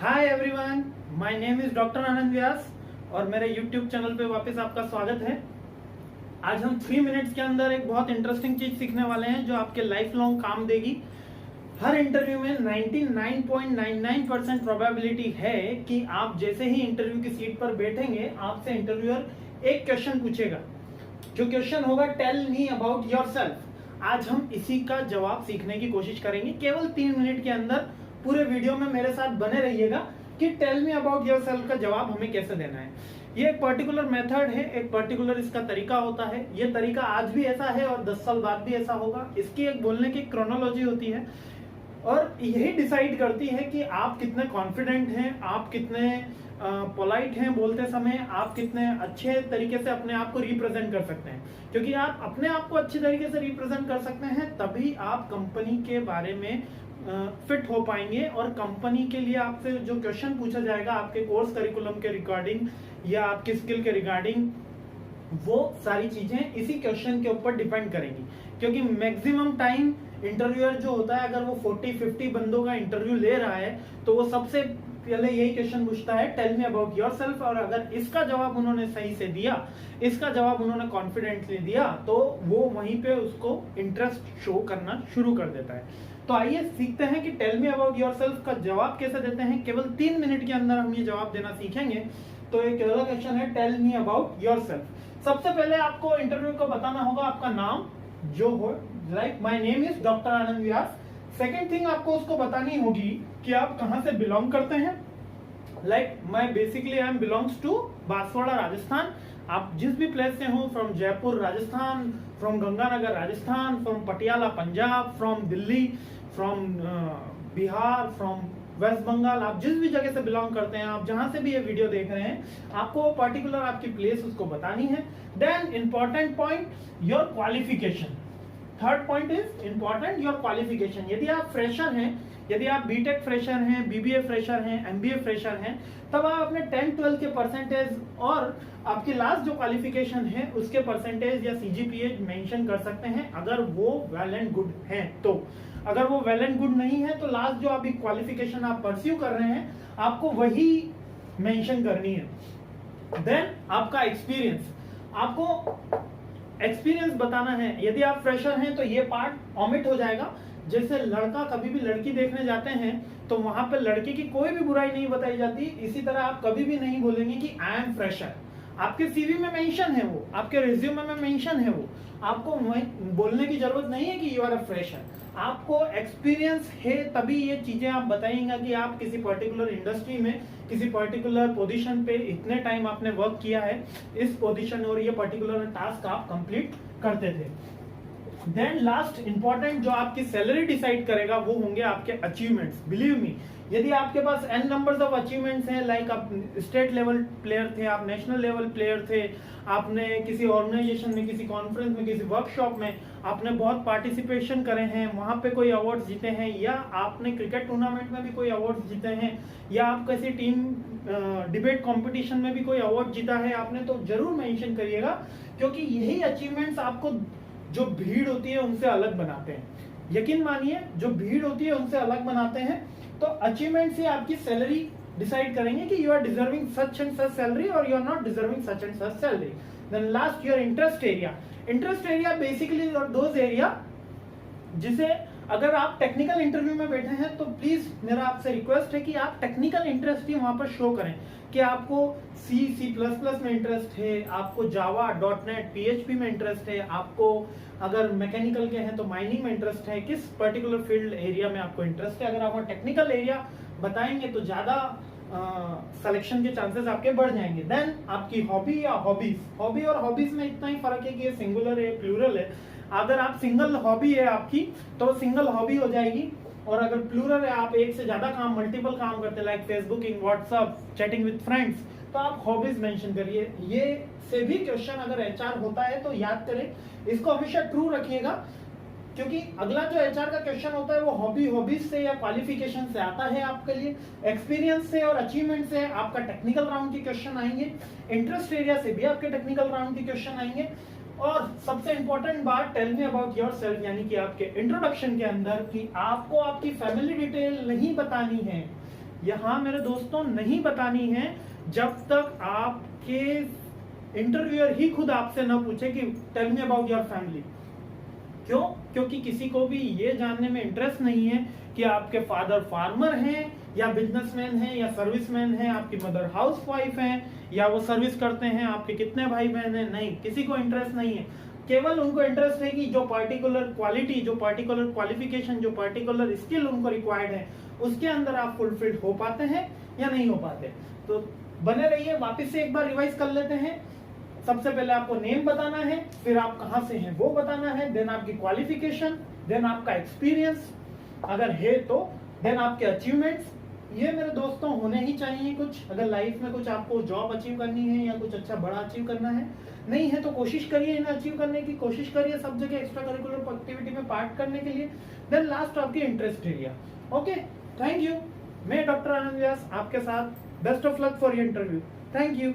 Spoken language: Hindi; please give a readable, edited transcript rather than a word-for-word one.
Hi everyone, my name is doctor Anand Vyas और मेरे यूट्यूब चैनल पे वापस आपका स्वागत है। आज हम 3 मिनट्स के अंदर एक बहुत इंटरेस्टिंग चीज सीखने वाले हैं जो आपके लाइफ लॉन्ग काम देगी। हर इंटरव्यू में 99.99% प्रोबेबिलिटी है कि आप जैसे ही इंटरव्यू की सीट पर बैठेंगे आपसे इंटरव्यूअर एक क्वेश्चन पूछेगा, जो क्वेश्चन होगा टेल मी अबाउट योरसेल्फ। आज हम इसी का जवाब सीखने की कोशिश करेंगे केवल 3 मिनट के अंदर। पूरे वीडियो में मेरे साथ बने रहिएगा कि टेल मी अबाउट योरसेल्फ का जवाब हमें कैसे देना है। ये एक पर्टिकुलर मेथड है, एक पर्टिकुलर इसका तरीका होता है। ये तरीका आज भी ऐसा है और 10 साल बाद भी ऐसा होगा। इसकी एक बोलने की क्रोनोलॉजी होती है और यही डिसाइड करती है कि आप कितने कॉन्फिडेंट हैं, आप कितने पोलाइट हैं बोलते समय, आप कितने अच्छे तरीके से अपने आप को रिप्रेजेंट कर सकते हैं। क्योंकि आप अपने आप को अच्छे तरीके से रिप्रेजेंट कर सकते हैं तभी आप कंपनी के बारे में फिट हो पाएंगे और कंपनी के लिए आपसे जो क्वेश्चन पूछा जाएगा आपके कोर्स करिकुलम के रिगार्डिंग या आपके स्किल के रिगार्डिंग, वो सारी चीजें इसी क्वेश्चन के ऊपर डिपेंड करेंगी। क्योंकि मैक्सिमम टाइम इंटरव्यूअर जो होता है, अगर वो 40-50 बंदों का इंटरव्यू ले रहा है तो वो सबसे पहले यही क्वेश्चन पूछता है टेल मी अबाउट योरसेल्फ। और अगर इसका जवाब उन्होंने सही से दिया, इसका जवाब उन्होंने कॉन्फिडेंटली दिया, तो वो वहीं पे उसको इंटरेस्ट शो करना शुरू कर देता है। तो आइए सीखते हैं कि टेल मी अबाउट योरसेल्फ का जवाब कैसे देते हैं। केवल 3 मिनट के अंदर हम ये जवाब देना सीखेंगे। तो एक पहला क्वेश्चन है टेल मी अबाउट योरसेल्फ। सबसे पहले आपको इंटरव्यू को बताना होगा आपका नाम जो हो, like my name is doctor Anand Vyas. Second thing आपको उसको बतानी होगी कि आप कहां से बिलोंग करते हैं। लाइक मैं basically I am belongs to Banswara Rajasthan. आप जिस भी प्लेस से हो, from Jaipur Rajasthan, from Ganganagar Rajasthan, from Patiala Punjab, from Delhi, from Bihar, from West Bengal, आप जिस भी जगह से बिलोंग करते हैं, आप जहां से भी ये वीडियो देख रहे हैं, आपको पर्टिकुलर आपकी प्लेस उसको बतानी है। Then important point, your qualification. Third point is important, your qualification. यदि आप फ्रेशर हैं, यदि आप बीटेक फ्रेशर हैं, बीबीए फ्रेशर हैं, एमबीए फ्रेशर हैं, तब आप अपने 10-12 के परसेंटेज और आपकी लास्ट जो क्वालिफिकेशन है उसके परसेंटेज या सीजीपीए मेंशन कर सकते हैं, अगर वो वेल एंड गुड हैं तो। अगर वो वेल एंड गुड नहीं है तो लास्ट जो अभी क्वालिफिकेशन आप परस्यू कर रहे हैं आपको वही मेंशन करनी है। देन आपका एक्सपीरियंस, आपको एक्सपीरियंस बताना है। यदि आप फ्रेशर हैं तो ये पार्ट ऑमिट हो जाएगा। जैसे लड़का कभी भी लड़की देखने जाते हैं तो वहां पे लड़के की कोई भी बुराई नहीं बताई जाती, इसी तरह आप कभी भी नहीं बोलेंगे कि आई एम फ्रेशर। आपके सीवी में मेंशन है वो, आपके रिज्यूमे में मेंशन है वो, आपको बोलने की जरूरत नहीं है कि यू आर अ फ्रेशर। आपको एक्सपीरियंस है तभी ये चीजें आप बताएंगे कि आप किसी पर्टिकुलर इंडस्ट्री में, किसी पर्टिकुलर पोजीशन पे इतने टाइम आपने वर्क किया है, इस पोजीशन और ये पर्टिकुलर टास्क आप कंप्लीट करते थे। देन लास्ट इंपॉर्टेंट जो आपकी सैलरी डिसाइड करेगा वो होंगे आपके अचीवमेंट्स। बिलीव मी, यदि आपके पास एन नंबर्स ऑफ अचीवमेंट्स हैं, लाइक आप स्टेट लेवल प्लेयर थे, आप नेशनल लेवल प्लेयर थे, आपने किसी ऑर्गेनाइजेशन में, किसी कॉन्फ्रेंस में, किसी वर्कशॉप में आपने बहुत पार्टिसिपेशन करे हैं, वहां पे कोई अवार्ड्स जीते हैं, या आपने क्रिकेट टूर्नामेंट में भी कोई अवार्ड्स जीते हैं, या आप किसी टीम डिबेट कंपटीशन में भी कोई अवार्ड जीता है आपने, तो जरूर मेंशन करिएगा। क्योंकि यही अचीवमेंट्स आपको जो भीड़ होती है उनसे अलग बनाते हैं। यकीन मानिए, जो भीड़ होती है उनसे अलग बनाते हैं। तो अचीवमेंट से आपकी सैलरी डिसाइड करेंगे कि you are deserving such and such salary और you are not deserving such and such salary. Then last, your interest area. Interest area basically those area जिसे, अगर आप टेक्निकल इंटरव्यू में बैठे हैं तो प्लीज मेरा आपसे रिक्वेस्ट है कि आप टेक्निकल इंटरेस्ट ही वहां पर शो करें कि आपको C++ में इंटरेस्ट है, आपको जावा, .NET, PHP में इंटरेस्ट है, आपको अगर मैकेनिकल के हैं तो माइनिंग में इंटरेस्ट है, किस पर्टिकुलर फील्ड एरिया में आपको इंटरेस्ट है। अगर आप टेक्निकल एरिया बताएंगे तो ज्यादा सिलेक्शन के चांसेस आपके बढ़ जाएंगे। देन आपकी हॉबी या हॉबीज। हॉबी और हॉबीज में इतना ही फर्क है कि ये सिंगुलर है, प्लूरल है। अगर आप सिंगल हॉबी है आपकी तो सिंगल हॉबी हो जाएगी, और अगर प्लूरल है, आप एक से ज्यादा काम, मल्टीपल काम करते हैं, like facebooking, WhatsApp, chatting with friends, तो आप हॉबीज मेंशन करिए। ये से भी क्वेश्चन अगर एचआर होता है तो याद करें, इसको हमेशा ट्रू रखिएगा। क्योंकि अगला जो एचआर का क्वेश्चन होता है वो हॉबीज से या क्वालिफिकेशन से आता है आपके लिए, एक्सपीरियंस से और अचीवमेंट से आपका टेक्निकल राउंड के क्वेश्चन आएंगे, इंटरेस्ट एरिया से भी आपके टेक्निकल राउंड के क्वेश्चन आएंगे, और सबसे इंपॉर्टेंट बात, टेल मी अबाउट योरसेल्फ, यानी कि आपके इंट्रोडक्शन के अंदर कि आपको आपकी फैमिली डिटेल नहीं बतानी है, यहाँ मेरे दोस्तों नहीं बतानी है जब तक आपके इंटरव्यूअर ही खुद आपसे ना पूछे कि tell me about your family. क्यों? क्योंकि किसी को भी ये जानने में इंटरेस्ट नहीं है कि आपके फादर फार्मर हैं या बिजनेसमैन हैं या सर्विसमैन हैं, आपकी मदर हाउसवाइफ हैं या वो सर्विस करते हैं, आपके कितने भाई बहन हैं। नहीं, किसी को इंटरेस्ट नहीं है। केवल उनको इंटरेस्ट है कि जो पर्टिकुलर क्वालिटी, जो पर्टिकुलर क्वालिफिकेशन, जो पर्टिकुलर स्किल उनको रिक्वायर्ड है, उसके अंदर आप फुलफिल्ड हो पाते हैं या नहीं हो पाते। तो बने रहिए। वापस से एक बार रिवाइज कर लेते हैं। सबसे पहले आपको नेम बताना है, फिर आप कहां से हैं वो बताना है, देन आपकी क्वालिफिकेशन, देन आपका एक्सपीरियंस अगर है तो, देन आपके अचीवमेंट्स। ये मेरे दोस्तों होने ही चाहिए कुछ। अगर लाइफ में कुछ आपको जॉब अचीव करनी है या कुछ अच्छा बड़ा अचीव करना है, नहीं है तो कोशिश करिए इन्हें अचीव करने की, कोशिश करिए सब जगह एक्स्ट्रा करिकुलर एक्टिविटी में पार्ट करने के लिए। देन लास्ट आपकी interest area. Okay, thank you. मैं डॉक्टर आनंद व्यास आपके साथ। Best of luck for your interview. Thank you.